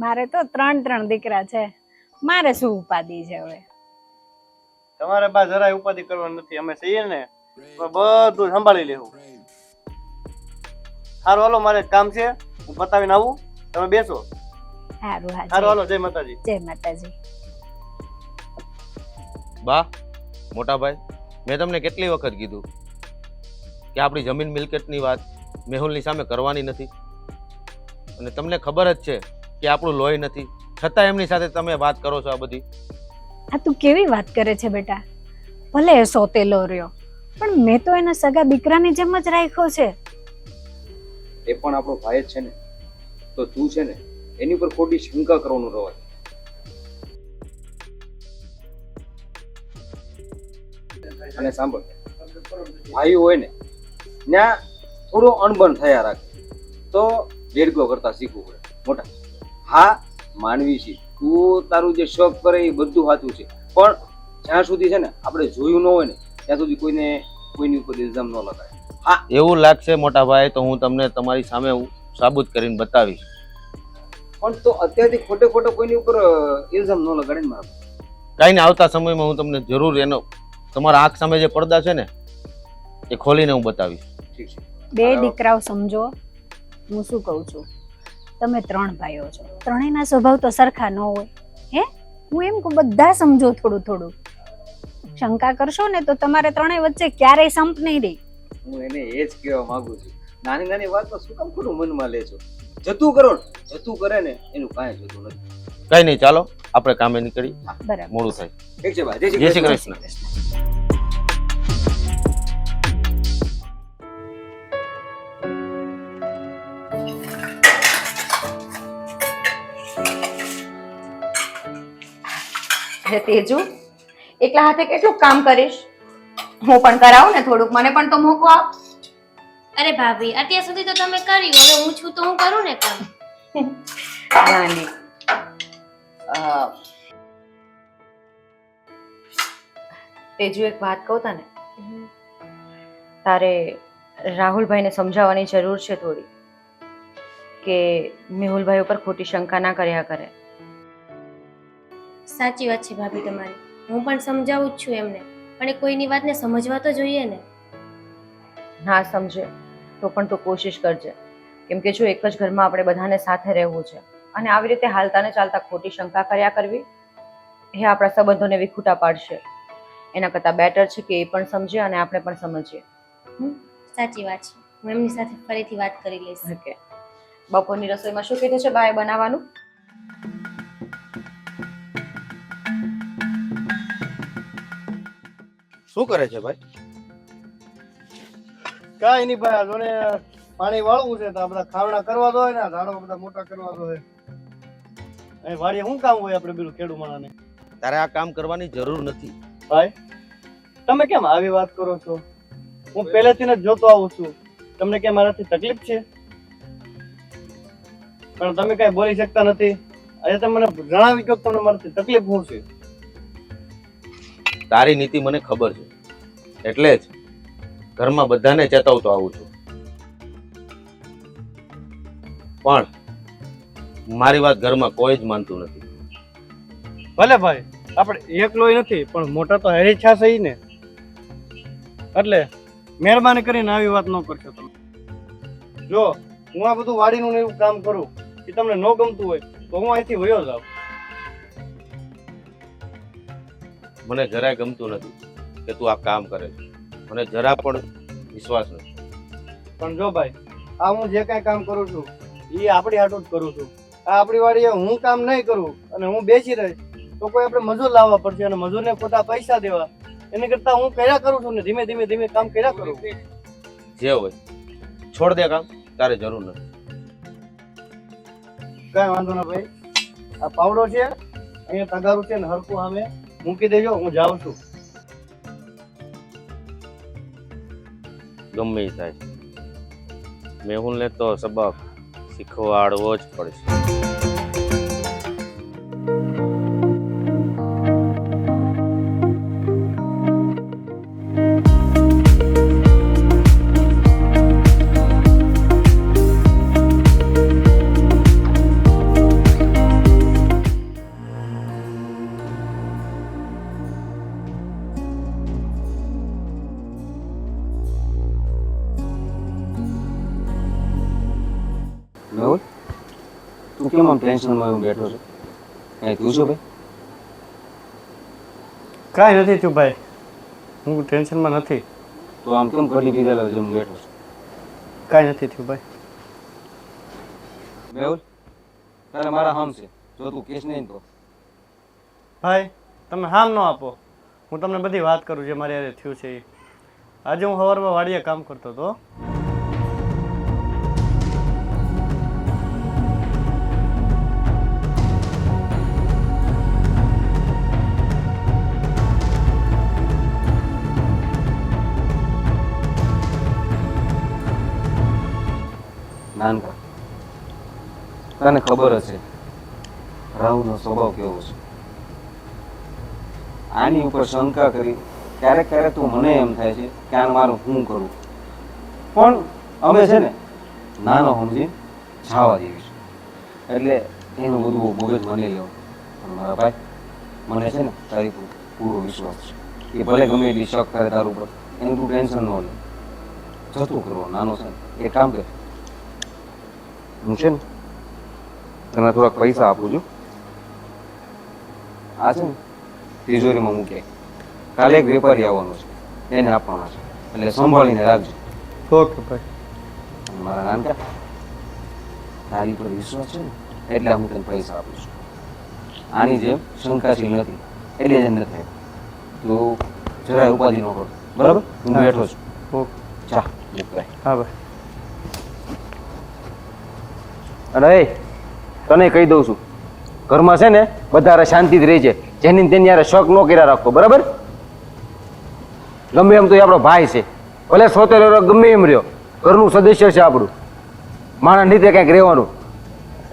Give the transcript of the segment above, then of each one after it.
મારે તો 3 દીકરા છે, મારે શું ઉપાધિ છે હવે? તમારે બા જરાય ઉપાધિ કરવાની નથી, અમે છીએ ને તો બધું સંભાળી લેવું. સારું હાલો, મારે કામ છે, હું પતાવીને આવું, તમે બેસો. સારું સારું હાલો, જય માતાજી. જય માતાજી. બા, મોટા ભાઈ, મેં તમને કેટલી વખત કીધું કે આપણી જમીન મિલકતની વાત મેહુલની સામે કરવાની નથી, અને તમને ખબર જ છે કે આપણું લોહી નથી, છતાં એમની સાથે તમે વાત કરો છો આ બધી. આ તું કેવી વાત કરે છે બેટા? ભલે એ સોતેલો રહ્યો, પણ મેં તો એના સગા દીકરાની જેમ જ રાખ્યો છે. એ પણ આપણો ભાઈ જ છે ને, તો તું છે ને એની પર ખોટી શંકા કરવાનું રવાય. અને સાંભળ, ભાઈ હોય ને ત્યાં થોડો અણબન થયા રાખે તો દેડકો કરતા શીખવું પડે. મોટા હા માનવી છે, તું તારું જે શોખ કરે એ બધું સાચું છે, પણ જ્યાં સુધી છે ને આપણે જોયું ન હોય ને ત્યાં સુધી કોઈની ઉપર ઇલ્ઝામ ન લગાય. હા, એવું લાગશે મોટા ભાઈ તો હું તમને તમારી સામે સાબિત કરીને બતાવીશ. પણ તો અત્યારથી ખોટે ખોટો કોઈની ઉપર ઇલ્ઝામ ન લગાડે ને મારા. કાંઈ ને, આવતા સમયમાં હું તમને જરૂર એનો તમારા આંખ સામે જે પડદા છે ને એ ખોલીને હું બતાવીશ. ઠીક છે. બે દીકરાઓ સમજો, હું શું કહું છું, તમે 3 ભાઈઓ છો, ત્રણેયના સ્વભાવ તો સરખા ન હોય. હે, હું એમ કહું બધા સમજો થોડું થોડું. શંકા કરશો ને તો તમારે ત્રણેય વચ્ચે ક્યારેય સંપ નહીં રહે. હું એને એ જ કહેવા માંગુ છું, નાની નાની વાતમાં શું કામ ખોટું મનમાં લે છો? જતું કરો ને, જતું કરે ને એનું કાંઈ જતું નથી. કઈ નહીં, ચાલો આપણે કામે નીકળી, બરાબર, મોડું થાય. ઠીક છે ભાઈ, જય શ્રી કૃષ્ણ. તેજુ, એકલા હાથે કેટલું કામ કરીશ? હું પણ કરાવું ને થોડુંક, મને પણ તો મોકો આપ. અરે ભાભી, અત્યાર સુધી તો તમે કર્યું, હવે હું છું તો હું કરું ને કામ. નાની તેજુ, એક વાત કહું તને, તારે રાહુલભાઈને સમજાવવાની જરૂર છે થોડી, કે મેહુલભાઈ ઉપર ખોટી શંકા ના કર્યા કરે. સાચી વાત છે ભાભી તમારી, હું પણ સમજાવું જ છું એમને, પણ એ કોઈની વાતને સમજવા તો જોઈએ ને. ના સમજે તો પણ તું કોશિશ કરજે, કેમ કે જો એક જ ઘરમાં આપણે બધાને સાથે રહેવું છે, અને આવી રીતે હાલતા ને ચાલતા ખોટી શંકા કર્યા કરવી એ આપણા સંબંધોને વિખૂટા પાડશે. એના કરતાં બેટર છે કે એ પણ સમજે અને આપણે પણ સમજીએ. સાચી વાત છે, હું એમની સાથે ફરીથી વાત કરી લઈશ. ઓકે. બપોરની રસોઈમાં શું કીધું છે બાએ બનાવવાનું? શું કરે છે ભાઈ? કાંઈ નહીં ભાઈ, જોને પાણી વાળવું છે તો આ બધા ખાવડા કરવા દો ને, ઝાડો બધા મોટા કરવા દો. અહીં વાડીએ શું કામ હોય આપણે પેલું ખેડૂ માણાને? તારે આ કામ કરવાની જરૂર નથી. ભાઈ તમે કેમ આવી વાત કરો છો? હું પહેલેથી જ જોતો આવું છું, તમને કેમ મારાથી તકલીફ છે? પણ તમે કઈ બોલી શકતા નથી. આજે તમે મને જણાવી કહો તમને મારાથી તકલીફ શું છે? તારી નીતિ મને ખબર છે, એટલે જ ઘરમાં બધાને ચેતવતો આવું છું, પણ મારી વાત ઘરમાં કોઈ જ માનતું નથી. ભલે ભાઈ, આપણે એકલોય નથી પણ મોટા તો હેરી છા સહી ને, એટલે મહેરબાની કરીને આવી વાત ન કરશો તમે. જો હું આ બધું વાડીનું ને એવું કામ કરું, એ તમને ન ગમતું હોય તો હું અહીંથી વયો જાઉં. મને જરાય ગમતું નથી કે તું આ કામ કરે છે, મને જરા પણ વિશ્વાસ નથી. પણ જો ભાઈ, આ હું જે કાંઈ કામ કરું છું એ આપણી હાટું જ કરું છું. આ આપણી વાડીએ હું કામ નહીં કરું અને હું બેસી રહીશ તો કોઈ આપણે મજૂર લાવવા પડશે, અને મજૂરને ખોટા પૈસા દેવા, એની કરતા હું કર્યા કરું છું ને ધીમે ધીમે ધીમે કામ કર્યા કરું. જે હોય છોડ દે કામ, તારે જરૂર નથી. કાંઈ વાંધો ના ભાઈ, આ પાવડો છે અહીંયા તગારું છે ને હરખું સામે મૂકી દેજો, હું જાઉં છું. ગમે એ થાય, મેહુલને તો સબક શીખવાડવો જ પડશે. તું કેમ આમ ટેન્શનમાં હું બેઠો છું? કઈ તું શું ભાઈ? કાંઈ નથી થયું ભાઈ, હું ટેન્શનમાં નથી. તો આમ કેમ ઘડી પીધેલા જેમ બેઠો છું? કાંઈ નથી થયું ભાઈ. મેહુલ, તારે મારા હામ છે, જો તું કેસ નહીં તો. ભાઈ તમે હામ ન આપો, હું તમને બધી વાત કરું જે મારી હારે થયું છે એ. આજે હું સવારમાં વાડીએ કામ કરતો હતો. નાનકા, તને ખબર હશે રાહુલનો સ્વભાવ કેવો છે. આની ઉપર શંકા કરી ક્યારેક ક્યારેક તો મને એમ થાય છે કે આને મારું શું કરું, પણ અમે છે ને નાનો સમજી છાવા દેવી છે, એટલે એનું બધું મગજ મને લેવું. પણ મારા ભાઈ, મને છે ને તારી પર પૂરો વિશ્વાસ છે. એ ભલે ગમે એટલી શક કરે તારું ઉપર, એનું તું ટેન્શન ન લે. જતું કરવો નાનો છે ને, એક કામ કર, હું છે ને તને થોડાક પૈસા આપું છું. આ છે ને તિજોરીમાં મૂકે, કાલે એક વેપારી આવવાનો છે, એને આપવાના છે, એટલે સંભાળીને રાખજો. ઓકે ભાઈ. અને મારા નાનકા, તારી પર વિશ્વાસ છે ને એટલે હું તને પૈસા આપું છું. આની જેમ શંકાશીલ નથી, એટલે જ નથી થાય. તું જરાય ઉપાધિ ન કરો, બરાબર? હું બેઠો છું. ઓકે. ચા મૂક ભાઈ. હા ભાઈ. અને એ તને કહી દઉં છું, ઘરમાં છે ને બધા શાંતિથી રહી છે, જેની તેની યારે શક ન કર્યા રાખતો, બરાબર? ગમે એમ તો એ આપણો ભાઈ છે, ભલે 70 વર્ષ ગમે એમ રહ્યો, ઘરનું સદસ્ય છે આપણું. માણસ રીતે કંઈક રહેવાનું,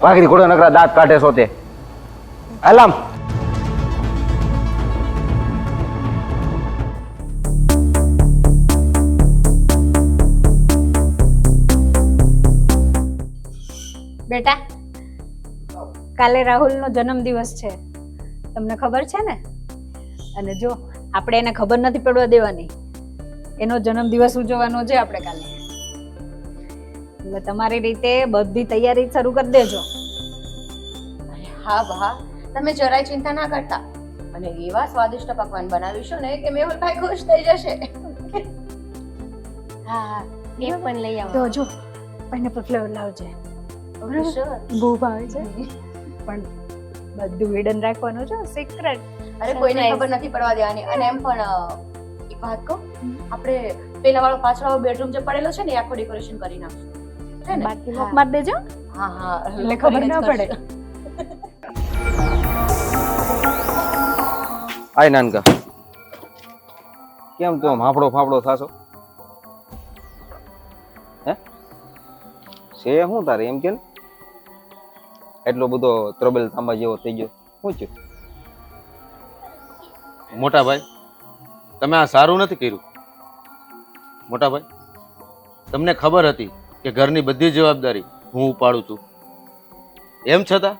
ભાખરી ઘોડા નકરા દાંત કાઢે છો તે. અલામ બેટા, કાલે રાહુલનો જન્મદિવસ છે, તમને ખબર છે ને? અને જો આપણે એને ખબર નથી પડવા દેવાની, એનો જન્મદિવસ ઉજવવાનો છે આપણે કાલે. એટલે તમારી રીતે બધી તૈયારી શરૂ કરી દેજો. હા બા, તમે જરાય ચિંતા ના કરતા, અને એવા સ્વાદિષ્ટ પકવાન બનાવીશું ને કે મેહુલભાઈ ખુશ થઈ જશે. હા, એ પણ લઈ આવો. તો જો પાઇનેપલ ફ્લેવર લાવજે, બહુ ભાવે છે, પણ બધું હિડન રાખવાનું છે, સિક્રેટ. અરે કોઈને ખબર નથી પડવા દેવાની. અને એમ પણ એક વાત કહું, આપણે પેલા વાળો પાછળ વાળો બેડરૂમ જે પડેલો છે ને એ આખો ડેકોરેશન કરી નાખશું, છે ને? બાકી લોક માર દેજો, હા હા, એટલે ખબર ના પડે. આય નાનકા, કેમ તો ફાફડો ફાફડો થાશો? હે છે શું તારે એમ કે? એટલો બધો ત્રબેલ તાંબા જેવો થઈ ગયો, શું થયું? મોટા ભાઈ, તમે આ સારું નથી કર્યું. મોટા ભાઈ, તમને ખબર હતી કે ઘરની બધી જવાબદારી હું ઉપાડું છું, એમ છતાં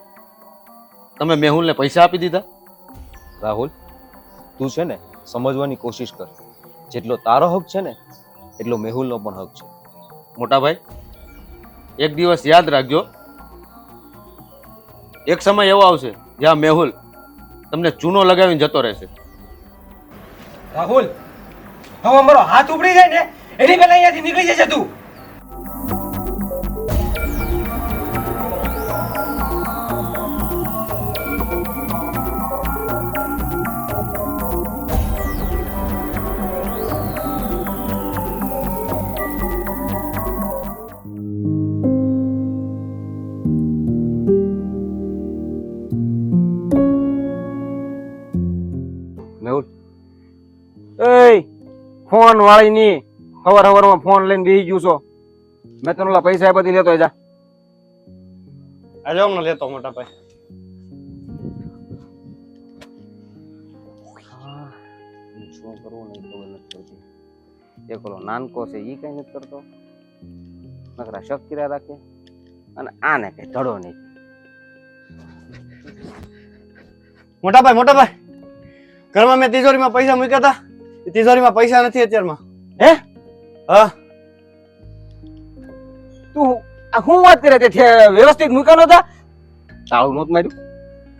તમે મેહુલને પૈસા આપી દીધા. રાહુલ, તું છે ને સમજવાની કોશિશ કર. જેટલો તારો હક છે ને એટલો મેહુલનો પણ હક છે. મોટા ભાઈ, એક દિવસ યાદ રાખજો, એક સમય એવો આવશે જ્યાં મેહુલ તમને ચૂનો લગાવીને જતો રહેશે. રાહુલ, હવે મારો હાથ ઉપડી જાય ને એની પહેલા અહીંયાથી નીકળી જશે તું. મેહુલ, એ ફોન વાળી ની હવારમાં ફોન લઈને બેસી ગયું છો. મેં તને ઓલા પૈસા બધી લેતો જા. આજે હું લેતો મોટા ભાઈ. શું કરવું નહીં ખબર નથી પડતી. એક ઓલો નાનકો છે ઈ કઈ નથી કરતો, નકરા શક કર્યા રાખે, અને આને કઈ ધડો નહીં. મોટા ભાઈ, ઘરમાં મેં તિજોરીમાં પૈસા મૂક્યા હતા, એ તિજોરીમાં પૈસા નથી અત્યારમાં. હે? હા. તું આ શું વાત કરે? તે વ્યવસ્થિત મૂક્યા નતા? તાળું નહોતું માર્યું?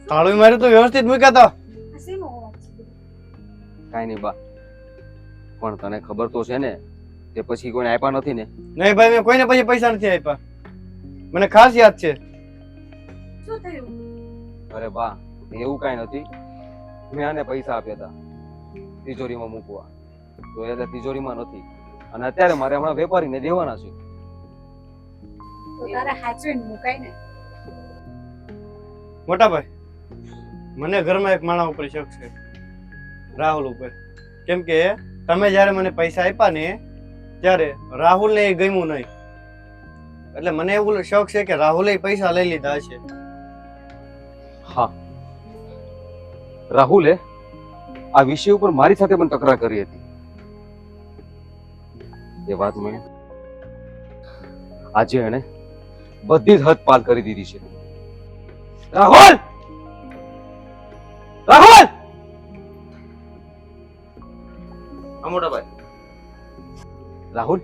તાળું માર્યું તો વ્યવસ્થિત મૂક્યા તો. કાંઈ નહીં બા, પણ તને ખબર તો છે ને કે પછી કોઈને આપ્યા નથી ને? નહીં ભાઈ, મેં કોઈને પછી પૈસા નથી આપ્યા. મને ખાસ યાદ છે. શું થયું? અરે બા, એવું કાંઈ નથી. મેં આને પૈસા આપ્યા હતા તિજોરીમાં મૂકવા, તો એ તિજોરીમાં નથી, અને અત્યારે મારે હમણાં વેપારીને દેવાના છે. તો તારે હાચવીને મુકાય ને. મોટા ભાઈ, મને ઘરમાં એક માણસ ઉપર શક છે, રાહુલ ઉપર. કેમ કે તમે જ્યારે મને પૈસા આપ્યા ને ત્યારે રાહુલને એ ગમ્યું નહીં, એટલે મને એવું શક છે કે રાહુલે પૈસા લઈ લીધા હશે. હા, રાહુલે આ વિષય ઉપર મારી સાથે પણ તકરાર કરી હતી. એ વાત મને આજે એને બધી જ હદ પાર કરી દીધી છે. રાહુલ! રાહુલ! હા મોટા ભાઈ. રાહુલ,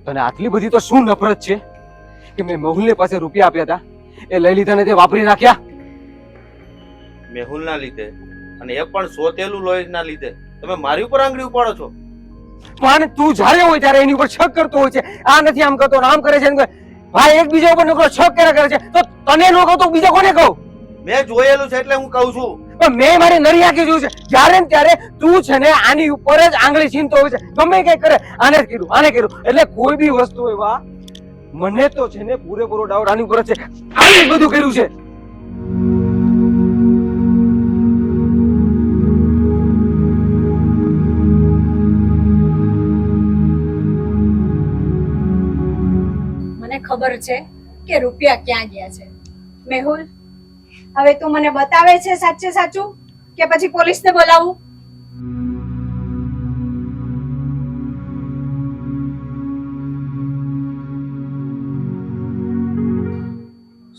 તને આટલી બધી તો શું નફરત છે કે મેં મેહુલને પાસે રૂપિયા આપ્યા હતા, એ લઈ લીધા ને તે વાપરી નાખ્યા? મેહુલના લીધે, અને એ પણ સોતેલું લોહીના લીધે તમે મારી ઉપર આંગળી ઉપાડો છો? પણ તું જ્યારે હોય ત્યારે એની ઉપર શક કરતો હોય છે, આ નથી આમ કરતો ને આમ કરે છે. ભાઈ એકબીજા ઉપર નકરો શક કર્યા કરે છે, તો તને ન કહું તો બીજા કોને કહું? મેં જોયેલું છે એટલે હું કહું છું. પણ મેં મારી નરી આંખે જોયું છે. જ્યારે ને ત્યારે તું છે ને આની ઉપર જ આંગળી છીનતો હોય છે, ગમે કઈ કરે, આને જ કીધું આને કીધું. એટલે કોઈ બી વસ્તુ હોય વા, મને તો છે ને પૂરેપૂરો ડાઉટ આની ઉપર જ છે. આને જ બધું કર્યું છે. મને ખબર છે કે રૂપિયા ક્યાં ગયા છે. મેહુલ, હવે તું મને બતાવે છે સાચે સાચું કે પછી પોલીસને બોલાવું?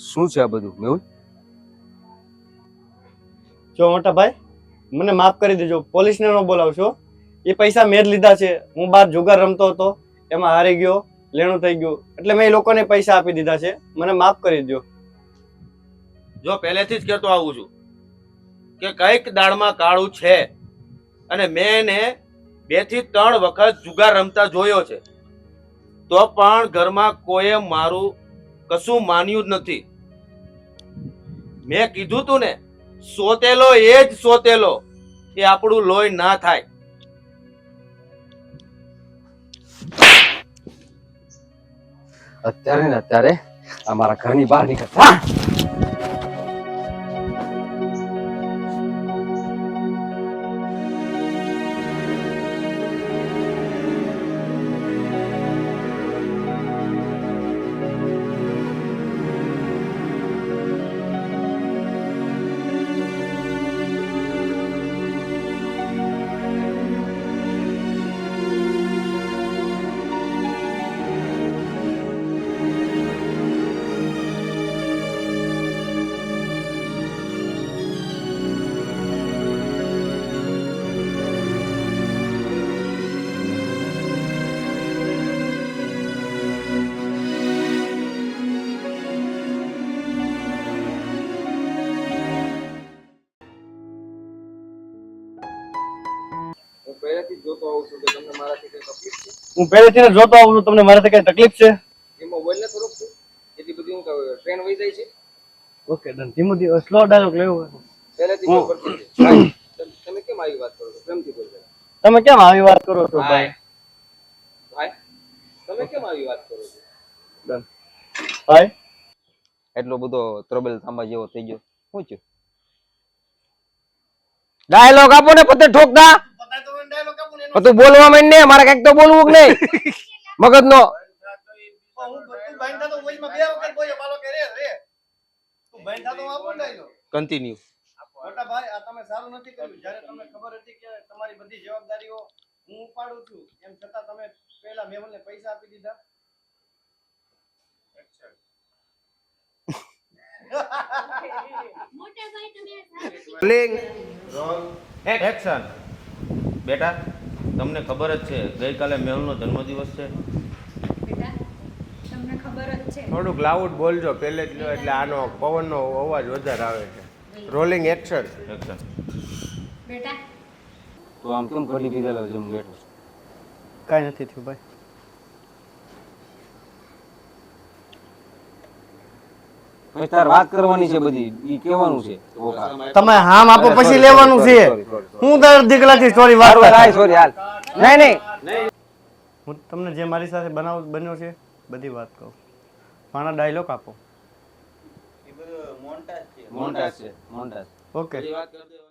શું છે આ બધું મેહુલ? જો મોટા ભાઈ, મને માફ કરી દેજો, પોલીસને ન બોલાવશો. એ પૈસા મેં જ લીધા છે. હું બહાર જુગાર રમતો હતો, એમાં હારી ગયો, લેણું થઈ ગયું, એટલે મેં એ લોકોને પૈસા આપી દીધા છે. મને માફ કરી દો. જો પહેલેથી જ કહેતો આવું છું કે કઈક દાળમાં કાળું છે, અને મેં એને 2 થી 3 વખત જુગાર રમતા જોયો છે, તો પણ ઘરમાં કોઈએ મારું કશું માન્યું જ નથી. મેં કીધું તું ને, સોતેલો એ જ સોતેલો, એ આપણું લોહી ના થાય. અત્યારે ને અત્યારે આ મારા ઘરની બહાર નીકળ. પહેલેથી જોતો આવું છું કે તમને મારાથી કઈ તકલીફ છે. હું પહેલેથી જ જોતો આવું છું, તમને મારાથી કઈ તકલીફ છે? એમાં બોલ ને થોડુંક તું. એટલી બધી હું ટ્રેન વહી જાય છે. Okay done. ધીમું ધીમું સ્લો ડાયલોગ લેવો. પહેલેથી બહુ પડતી છે. તમે કેમ આવી વાત કરો છો? પ્રેમથી બોલ. તમે કેમ આવી વાત કરો છો ભાઈ? ભાઈ, તમે કેમ આવી વાત કરો છો? ડન. ભાઈ, એટલો બધો ત્રબેલ થાંભા જેવો થઈ ગયો. શું થયું? ડાયલોગ આપો ને પતે ઠોકતા. તું બોલવા માંડ ને, મારે કઈક તો બોલવું કે નહીં મગજ નો. કન્ટિન્યુ. મોટા ભાઈ, આ તમે સારું નથી કર્યું. જ્યારે તમને ખબર હતી કે તમારી બધી જવાબદારીઓ હું ઉપાડું છું, એમ છતાં તમે પહેલા મેહુલને પૈસા આપી દીધા. એક્શન. બેટા, તમને ખબર જ છે ગઈકાલે મેહુલનો જન્મદિવસ છે. બેટા, તમને ખબર જ થોડુંક લાઉડ બોલજો પહેલે જ લો એટલે આનો પવનનો અવાજ વધારે આવે છે. Rolling action. તો આમ કેમ ઘડી પીધેલો જેમ બેઠો છે? કાંઈ નથી થયું ભાઈ. પછી તાર વાત કરવાની છે બધી, ઈ કહેવાનું છે. તમે હામ આપો પછી લેવાનું છે. હું તાર દીકલાથી સ્ટોરી વાત કરું. સોરી હાલ. નહીં. હું તમને જે મારી સાથે બન્યો છે બધી વાત કહું. મારા ડાયલોગ આપો. મોન્ટાજ છે મોન્ટાજ. ઓકે. બધી વાત કરી દો.